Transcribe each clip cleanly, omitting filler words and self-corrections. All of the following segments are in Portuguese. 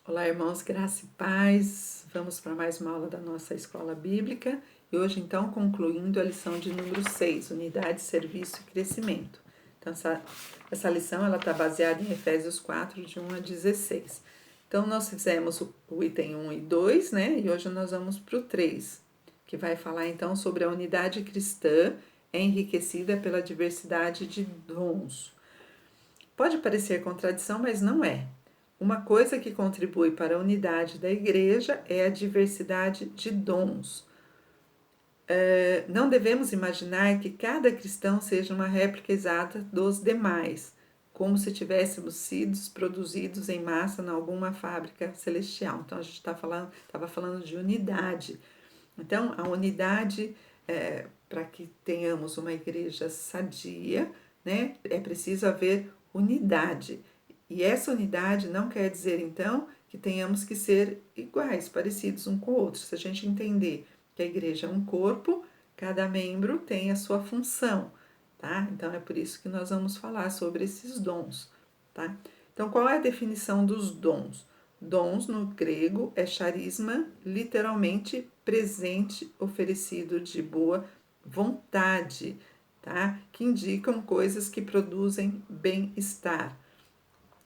Olá, irmãos, graça e paz. Vamos para mais uma aula da nossa escola bíblica e hoje, então, concluindo a lição de número 6, unidade, serviço e crescimento. Então, essa lição ela está baseada em Efésios 4, de 1 a 16. Então, nós fizemos o item 1 e 2, né? E hoje nós vamos para o 3, que vai falar, então, sobre a unidade cristã enriquecida pela diversidade de dons. Pode parecer contradição, mas não é. Uma coisa que contribui para a unidade da igreja é a diversidade de dons. Não devemos imaginar que cada cristão seja uma réplica exata dos demais, como se tivéssemos sido produzidos em massa em alguma fábrica celestial. Então a gente estava falando de unidade. Então a unidade, para que tenhamos uma igreja sadia, né, é preciso haver unidade. E essa unidade não quer dizer, então, que tenhamos que ser iguais, parecidos um com o outro. Se a gente entender que a igreja é um corpo, cada membro tem a sua função, tá? Então, é por isso que nós vamos falar sobre esses dons, tá? Então, qual é a definição dos dons? Dons, no grego, é charisma, literalmente presente oferecido de boa vontade, tá? Que indicam coisas que produzem bem-estar.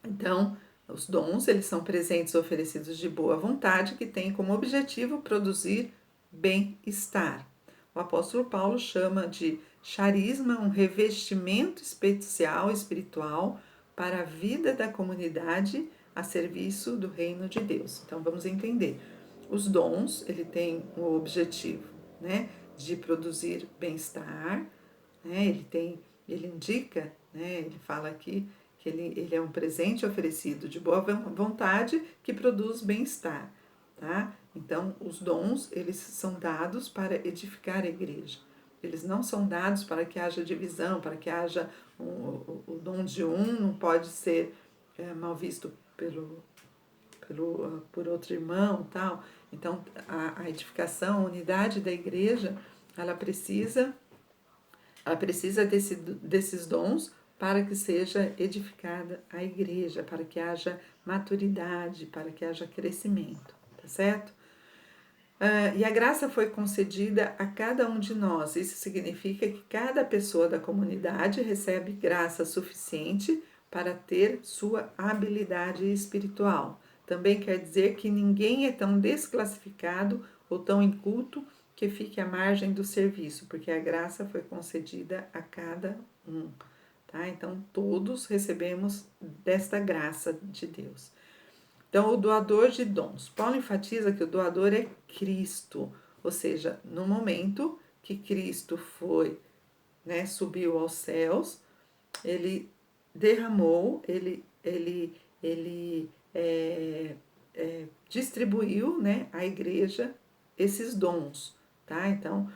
Então, os dons, eles são presentes oferecidos de boa vontade que têm como objetivo produzir bem-estar. O apóstolo Paulo chama de charisma um revestimento especial espiritual para a vida da comunidade a serviço do reino de Deus. Então, vamos entender. Os dons, ele tem o objetivo, né, de produzir bem-estar, né? Ele indica, né? Ele fala aqui que ele é um presente oferecido de boa vontade que produz bem-estar, tá? Então, os dons, eles são dados para edificar a igreja. Eles não são dados para que haja divisão, para que haja o dom de um não pode ser mal visto por outro irmão, tal. Então, a edificação, a unidade da igreja, ela precisa desses dons para que seja edificada a igreja, para que haja maturidade, para que haja crescimento, tá certo? E a graça foi concedida a cada um de nós. Isso significa que cada pessoa da comunidade recebe graça suficiente para ter sua habilidade espiritual. Também quer dizer que ninguém é tão desclassificado ou tão inculto que fique à margem do serviço, porque a graça foi concedida a cada um, tá? Então todos recebemos desta graça de Deus. Então, o doador de dons. Paulo enfatiza que o doador é Cristo, ou seja, no momento que Cristo foi, né, subiu aos céus, ele derramou, ele distribuiu, né, à igreja esses dons, tá? Então,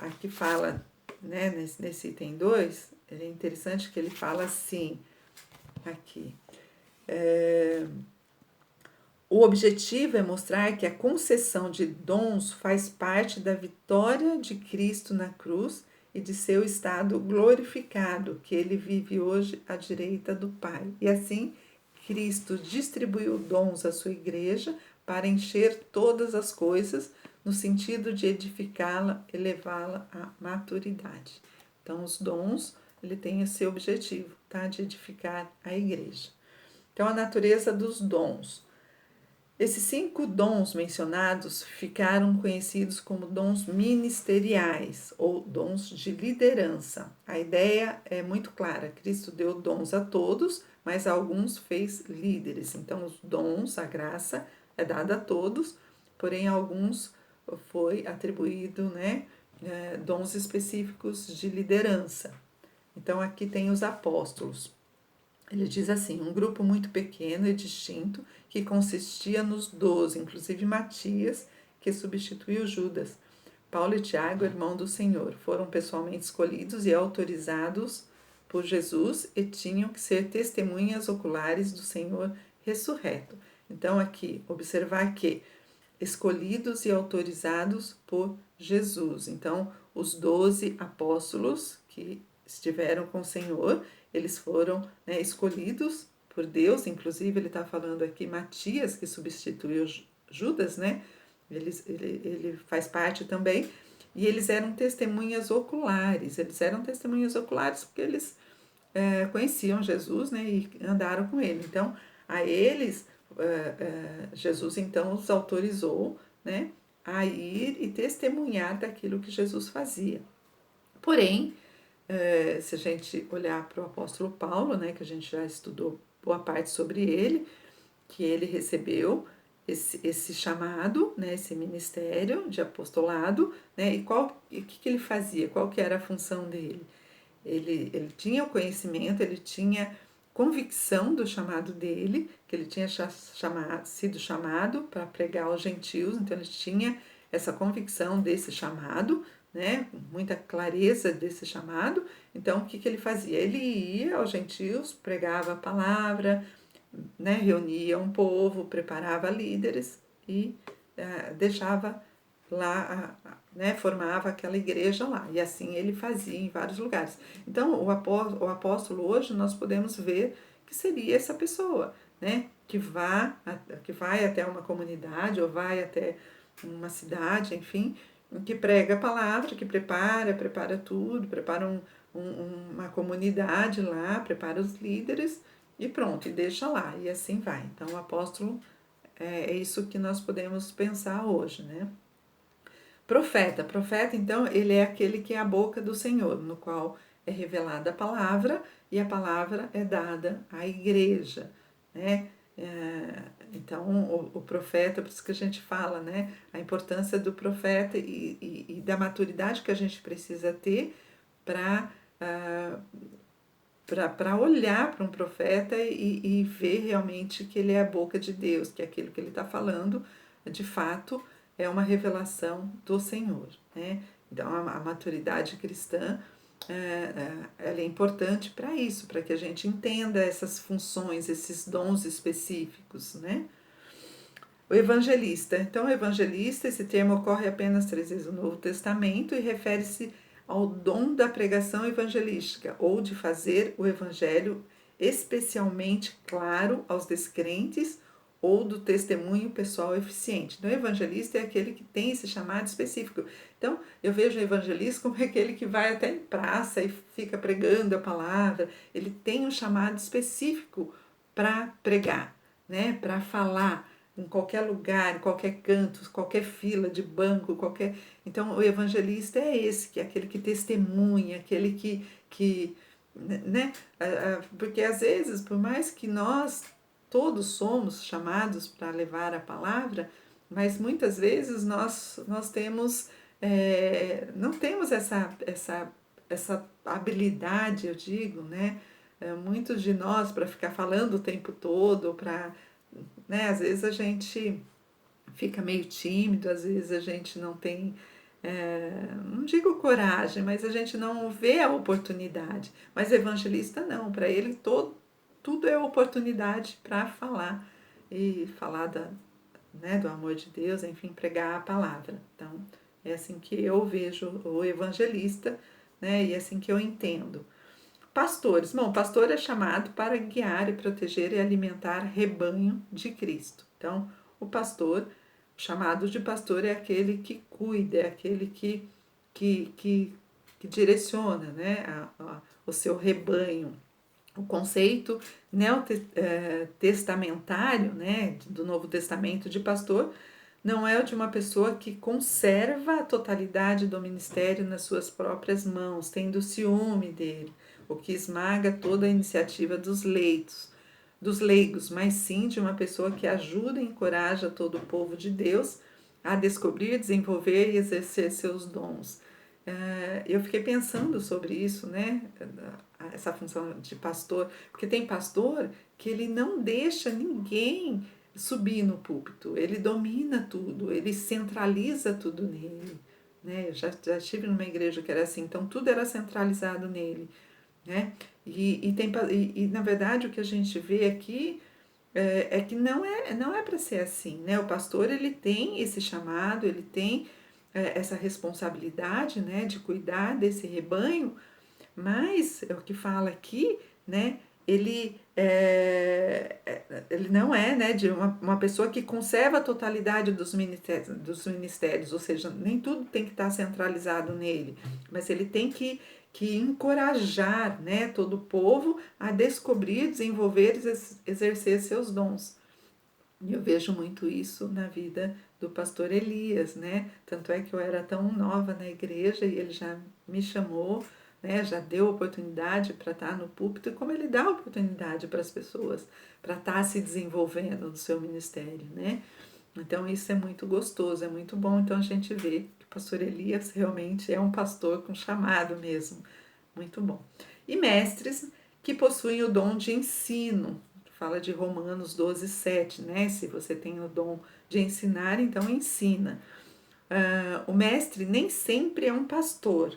aqui fala, né, nesse item 2, é interessante que ele fala assim, aqui, o objetivo é mostrar que a concessão de dons faz parte da vitória de Cristo na cruz e de seu estado glorificado, que ele vive hoje à direita do Pai. E assim, Cristo distribuiu dons à sua igreja para encher todas as coisas, no sentido de edificá-la e levá-la à maturidade. Então, os dons, ele tem esse objetivo, tá? De edificar a igreja. Então, a natureza dos dons. Esses 5 dons mencionados ficaram conhecidos como dons ministeriais ou dons de liderança. A ideia é muito clara: Cristo deu dons a todos, mas a alguns fez líderes. Então, os dons, a graça é dada a todos, porém, a alguns foi atribuído, né, dons específicos de liderança. Então, aqui tem os apóstolos. Ele diz assim: um grupo muito pequeno e distinto que consistia nos 12, inclusive Matias, que substituiu Judas. Paulo e Tiago, irmão do Senhor, foram pessoalmente escolhidos e autorizados por Jesus e tinham que ser testemunhas oculares do Senhor ressurreto. Então, aqui, observar que escolhidos e autorizados por Jesus. Então, os 12 apóstolos que estiveram com o Senhor, eles foram, né, escolhidos por Deus, inclusive ele está falando aqui Matias, que substituiu Judas, né? Ele faz parte também, e eles eram testemunhas oculares, porque eles conheciam Jesus, né, e andaram com ele. Então, a eles, Jesus então os autorizou, né, a ir e testemunhar daquilo que Jesus fazia. Porém, se a gente olhar para o apóstolo Paulo, né, que a gente já estudou boa parte sobre ele, que ele recebeu esse chamado, né, esse ministério de apostolado, né, e o que ele fazia, qual que era a função dele. Ele tinha o conhecimento, ele tinha convicção do chamado dele, que ele tinha sido chamado para pregar aos gentios, então ele tinha essa convicção desse chamado, né, muita clareza desse chamado. Então o que ele fazia? Ele ia aos gentios, pregava a palavra, né, reunia um povo, preparava líderes e deixava lá, né, formava aquela igreja lá. E assim ele fazia em vários lugares. Então, o apóstolo hoje nós podemos ver que seria essa pessoa, né, que vai até uma comunidade ou vai até uma cidade, enfim, que prega a palavra, que prepara tudo, prepara uma comunidade lá, prepara os líderes e pronto, e deixa lá, e assim vai. Então, o apóstolo é isso que nós podemos pensar hoje, né? Profeta, então, ele é aquele que é a boca do Senhor, no qual é revelada a palavra e a palavra é dada à igreja, né? Então, o profeta, por isso que a gente fala, né? A importância do profeta e da maturidade que a gente precisa ter para para olhar para um profeta e ver realmente que ele é a boca de Deus, que aquilo que ele está falando, de fato, é uma revelação do Senhor, né? Então, a maturidade cristã, ela é importante para isso, para que a gente entenda essas funções, esses dons específicos, né? O evangelista. Então, o evangelista, esse termo ocorre apenas 3 vezes no Novo Testamento e refere-se ao dom da pregação evangelística ou de fazer o evangelho especialmente claro aos descrentes ou do testemunho pessoal eficiente. Então, o evangelista é aquele que tem esse chamado específico. Então, eu vejo o evangelista como aquele que vai até em praça e fica pregando a palavra. Ele tem um chamado específico para pregar, né? Para falar em qualquer lugar, em qualquer canto, qualquer fila de banco, qualquer. Então, o evangelista é esse, que é aquele que testemunha, aquele que né? Porque às vezes, por mais que nós todos somos chamados para levar a palavra, mas muitas vezes nós temos, não temos essa habilidade, eu digo, né? Muitos de nós para ficar falando o tempo todo, para, né? Às vezes a gente fica meio tímido, às vezes a gente não tem, não digo coragem, mas a gente não vê a oportunidade. Mas evangelista não, para ele tudo é oportunidade para falar e falar né, do amor de Deus, enfim, pregar a palavra. Então, é assim que eu vejo o evangelista, né, e é assim que eu entendo. Pastores. Bom, pastor é chamado para guiar e proteger e alimentar rebanho de Cristo. Então, o pastor, o chamado de pastor é aquele que cuida, é aquele que direciona, né, o seu rebanho. O conceito neotestamentário, né, do Novo Testamento de pastor não é o de uma pessoa que conserva a totalidade do ministério nas suas próprias mãos, tendo ciúme dele, o que esmaga toda a iniciativa dos leigos, mas sim de uma pessoa que ajuda e encoraja todo o povo de Deus a descobrir, desenvolver e exercer seus dons. Eu fiquei pensando sobre isso, né? Essa função de pastor, porque tem pastor que ele não deixa ninguém subir no púlpito, ele domina tudo, ele centraliza tudo nele, né? Eu já estive numa igreja que era assim, então tudo era centralizado nele, né? E na verdade o que a gente vê aqui é que não é para ser assim, né? O pastor ele tem esse chamado, ele tem essa responsabilidade, né, de cuidar desse rebanho, mas é o que fala aqui, né, ele não é, né, de uma pessoa que conserva a totalidade dos ministérios, ou seja, nem tudo tem que estar centralizado nele, mas ele tem que encorajar, né, todo o povo a descobrir, desenvolver e exercer seus dons. E eu vejo muito isso na vida do pastor Elias, né? Tanto é que eu era tão nova na igreja e ele já me chamou, né? Já deu oportunidade para estar no púlpito, e como ele dá oportunidade para as pessoas para estar se desenvolvendo no seu ministério, né? Então isso é muito gostoso, é muito bom. Então a gente vê que o pastor Elias realmente é um pastor com chamado mesmo. Muito bom. E mestres que possuem o dom de ensino. Fala de Romanos 12:7, né? Se você tem o dom de ensinar, então ensina. O mestre nem sempre é um pastor.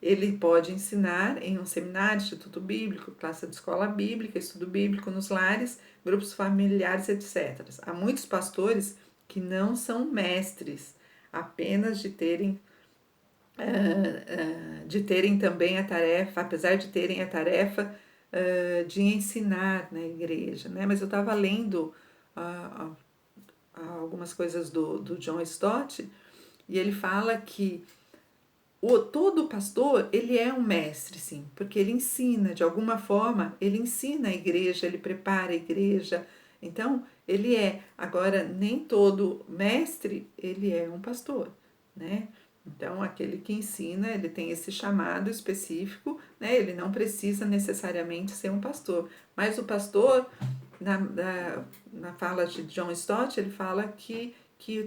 Ele pode ensinar em um seminário, instituto bíblico, classe de escola bíblica, estudo bíblico nos lares, grupos familiares, etc. Há muitos pastores que não são mestres, apenas de terem também a tarefa, apesar de terem a tarefa de ensinar na igreja, né? Mas eu estava lendo algumas coisas do John Stott e ele fala que todo pastor, ele é um mestre, sim, porque ele ensina, de alguma forma, ele ensina a igreja, ele prepara a igreja. Então, ele é. Agora, nem todo mestre, ele é um pastor, né? Então, aquele que ensina, ele tem esse chamado específico, né? Ele não precisa necessariamente ser um pastor. Mas o pastor, na fala de John Stott, ele fala que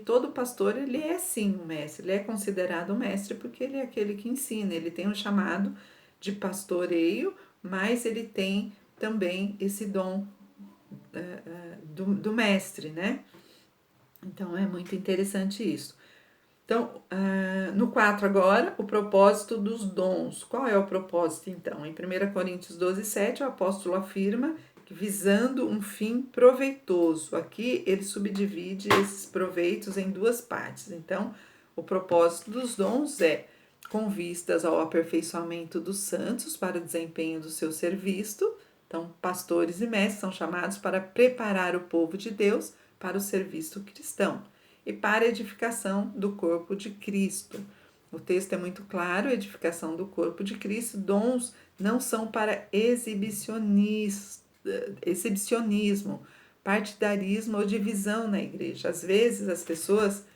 todo pastor, ele é sim um mestre, ele é considerado um mestre porque ele é aquele que ensina, ele tem um chamado de pastoreio, mas ele tem também esse dom do mestre, né? Então é muito interessante isso. Então, no 4 agora, o propósito dos dons. Qual é o propósito, então? Em 1 Coríntios 12:7, o apóstolo afirma que visando um fim proveitoso. Aqui ele subdivide esses proveitos em duas partes. Então, o propósito dos dons é com vistas ao aperfeiçoamento dos santos para o desempenho do seu serviço. Então, pastores e mestres são chamados para preparar o povo de Deus para o serviço cristão e para a edificação do corpo de Cristo. O texto é muito claro, edificação do corpo de Cristo. Dons não são para exibicionismo, partidarismo ou divisão na igreja. Às vezes as pessoas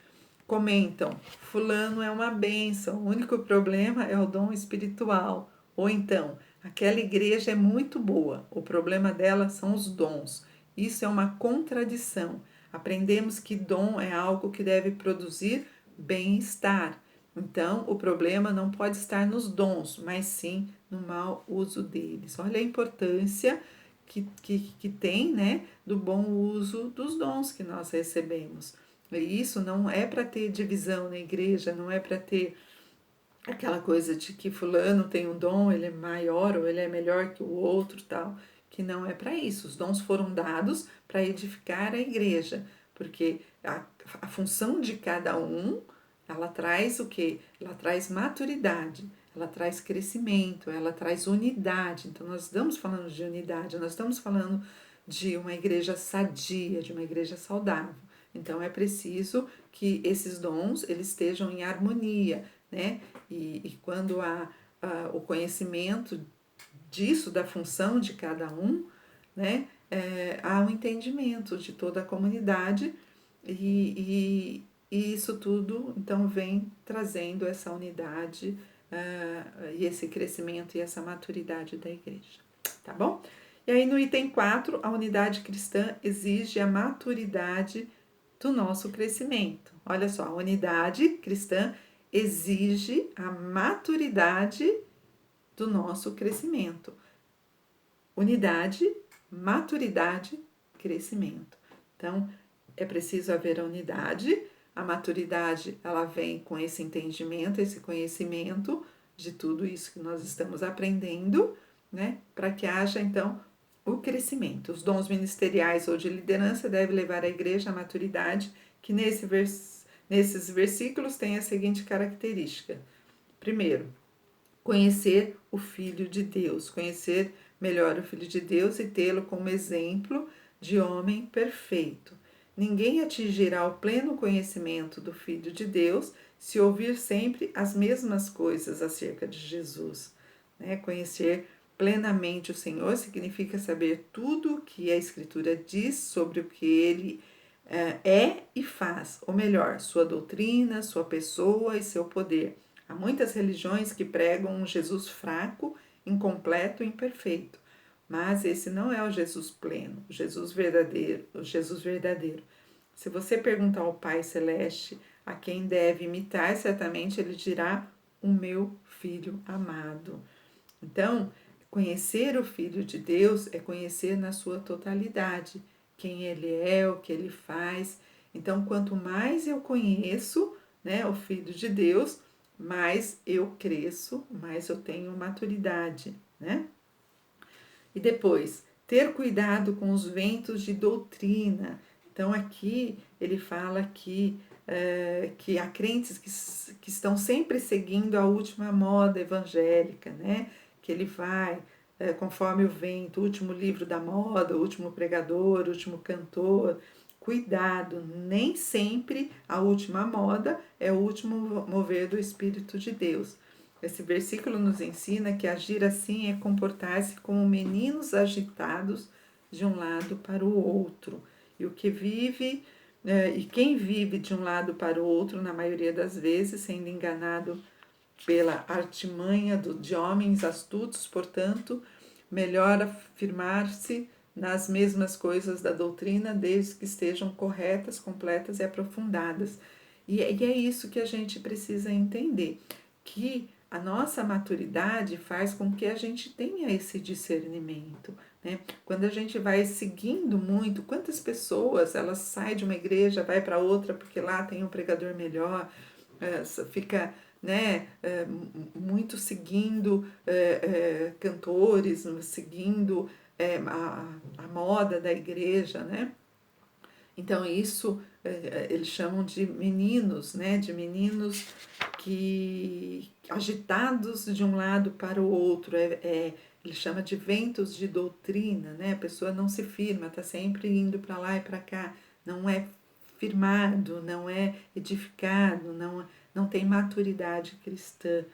comentam, fulano é uma bênção, o único problema é o dom espiritual. Ou então, aquela igreja é muito boa, o problema dela são os dons. Isso é uma contradição. Aprendemos que dom é algo que deve produzir bem-estar. Então, o problema não pode estar nos dons, mas sim no mau uso deles. Olha a importância que tem, né, do bom uso dos dons que nós recebemos. E isso não é para ter divisão na igreja, não é para ter aquela coisa de que fulano tem um dom, ele é maior ou ele é melhor que o outro, tal, que não é para isso. Os dons foram dados para edificar a igreja, porque a função de cada um, ela traz o quê? Ela traz maturidade, ela traz crescimento, ela traz unidade. Então nós estamos falando de unidade, nós estamos falando de uma igreja sadia, de uma igreja saudável. Então é preciso que esses dons eles estejam em harmonia, né? E quando há o conhecimento disso, da função de cada um, né? Há um entendimento de toda a comunidade e isso tudo então vem trazendo essa unidade e esse crescimento e essa maturidade da igreja, tá bom? E aí no item 4, a unidade cristã exige a maturidade do nosso crescimento. Olha só, a unidade cristã exige a maturidade do nosso crescimento. Unidade, maturidade, crescimento. Então, é preciso haver a unidade, a maturidade, ela vem com esse entendimento, esse conhecimento de tudo isso que nós estamos aprendendo, né? Para que haja, então, o crescimento. Os dons ministeriais ou de liderança devem levar a igreja à maturidade, que nesses versículos tem a seguinte característica. Primeiro, conhecer o Filho de Deus, conhecer melhor o Filho de Deus e tê-lo como exemplo de homem perfeito. Ninguém atingirá o pleno conhecimento do Filho de Deus se ouvir sempre as mesmas coisas acerca de Jesus. Conhecer plenamente o Senhor significa saber tudo o que a Escritura diz sobre o que Ele é e faz, ou melhor, sua doutrina, sua pessoa e seu poder. Há muitas religiões que pregam um Jesus fraco, incompleto e imperfeito, mas esse não é o Jesus pleno, o Jesus verdadeiro, o Jesus verdadeiro. Se você perguntar ao Pai Celeste a quem deve imitar, certamente ele dirá: o meu filho amado. Então, conhecer o Filho de Deus é conhecer na sua totalidade quem ele é, o que ele faz. Então, quanto mais eu conheço, o Filho de Deus, mais eu cresço, mais eu tenho maturidade, E depois, ter cuidado com os ventos de doutrina. Então, aqui ele fala que há crentes que estão sempre seguindo a última moda evangélica, Que ele vai conforme o vento, o último livro da moda, o último pregador, o último cantor. Cuidado, nem sempre a última moda é o último mover do Espírito de Deus. Esse versículo nos ensina que agir assim é comportar-se como meninos agitados de um lado para o outro. E quem vive de um lado para o outro, na maioria das vezes, sendo enganado pela artimanha de homens astutos, portanto, melhor afirmar-se nas mesmas coisas da doutrina, desde que estejam corretas, completas e aprofundadas. E é isso que a gente precisa entender, que a nossa maturidade faz com que a gente tenha esse discernimento. Quando a gente vai seguindo muito, quantas pessoas elas saem de uma igreja, vai para outra porque lá tem um pregador melhor, fica muito seguindo cantores, seguindo a moda da igreja, Então isso eles chamam de meninos, De meninos que agitados de um lado para o outro, ele chama de ventos de doutrina, A pessoa não se firma, está sempre indo para lá e para cá, não é firmado, não é edificado, não tem maturidade cristã.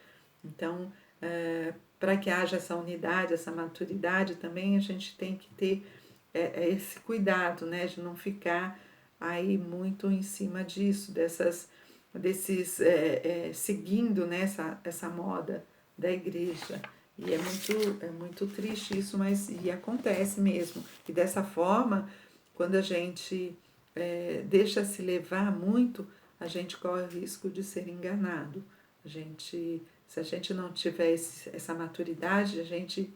Então, para que haja essa unidade, essa maturidade, também a gente tem que ter esse cuidado, de não ficar aí muito em cima disso, seguindo essa moda da igreja. E é muito triste isso, mas acontece mesmo. E dessa forma, quando a gente deixa se levar muito, a gente corre o risco de ser enganado. Se a gente não tiver essa maturidade, a gente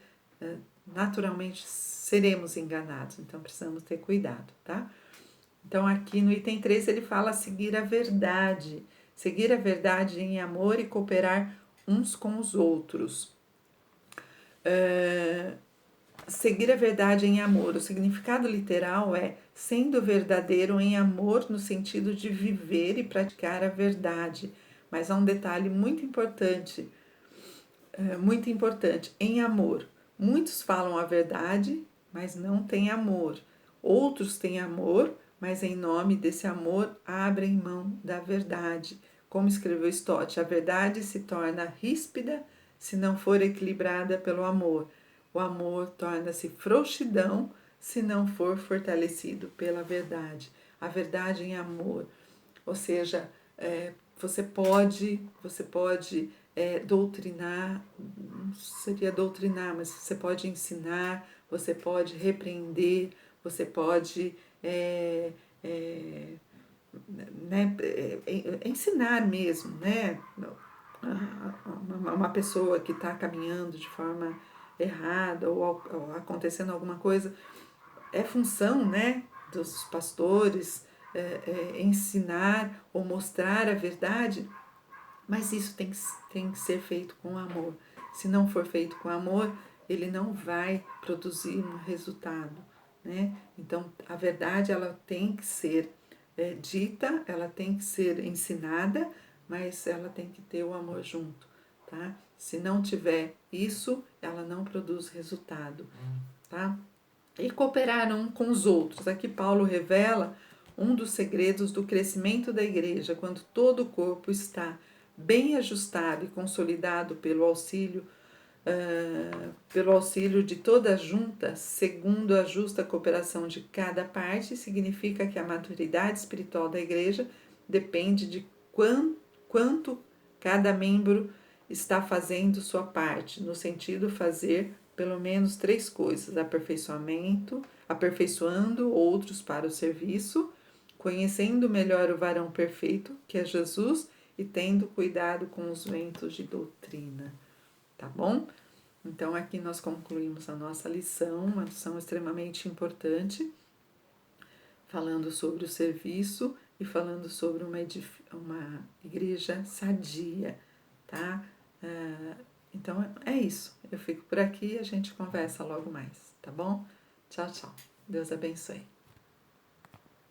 naturalmente seremos enganados. Então precisamos ter cuidado, tá? Então aqui no item 3 ele fala seguir a verdade. Seguir a verdade em amor e cooperar uns com os outros. Seguir a verdade em amor. O significado literal é sendo verdadeiro em amor no sentido de viver e praticar a verdade. Mas há um detalhe muito importante, em amor. Muitos falam a verdade, mas não têm amor. Outros têm amor, mas em nome desse amor abrem mão da verdade. Como escreveu Stott, a verdade se torna ríspida se não for equilibrada pelo amor. O amor torna-se frouxidão se não for fortalecido pela verdade. A verdade em amor. Ou seja, você pode doutrinar, não seria doutrinar, mas você pode ensinar, você pode repreender, você pode ensinar mesmo, uma pessoa que está caminhando de forma errada ou acontecendo alguma coisa, é função, dos pastores ensinar ou mostrar a verdade, mas isso tem que ser feito com amor. Se não for feito com amor, ele não vai produzir um resultado, Então, a verdade ela tem que ser dita, ela tem que ser ensinada, mas ela tem que ter o amor junto, tá? Se não tiver isso, ela não produz resultado, tá? E cooperar um com os outros. Aqui Paulo revela um dos segredos do crescimento da igreja, quando todo o corpo está bem ajustado e consolidado pelo auxílio de toda a junta, segundo a justa cooperação de cada parte, significa que a maturidade espiritual da igreja depende de quanto cada membro está fazendo sua parte, no sentido fazer pelo menos 3 coisas: aperfeiçoando outros para o serviço, conhecendo melhor o varão perfeito, que é Jesus, e tendo cuidado com os ventos de doutrina. Tá bom? Então, aqui nós concluímos a nossa lição, uma lição extremamente importante, falando sobre o serviço e falando sobre uma igreja sadia, tá? Então, é isso. Eu fico por aqui e a gente conversa logo mais, tá bom? Tchau, tchau. Deus abençoe.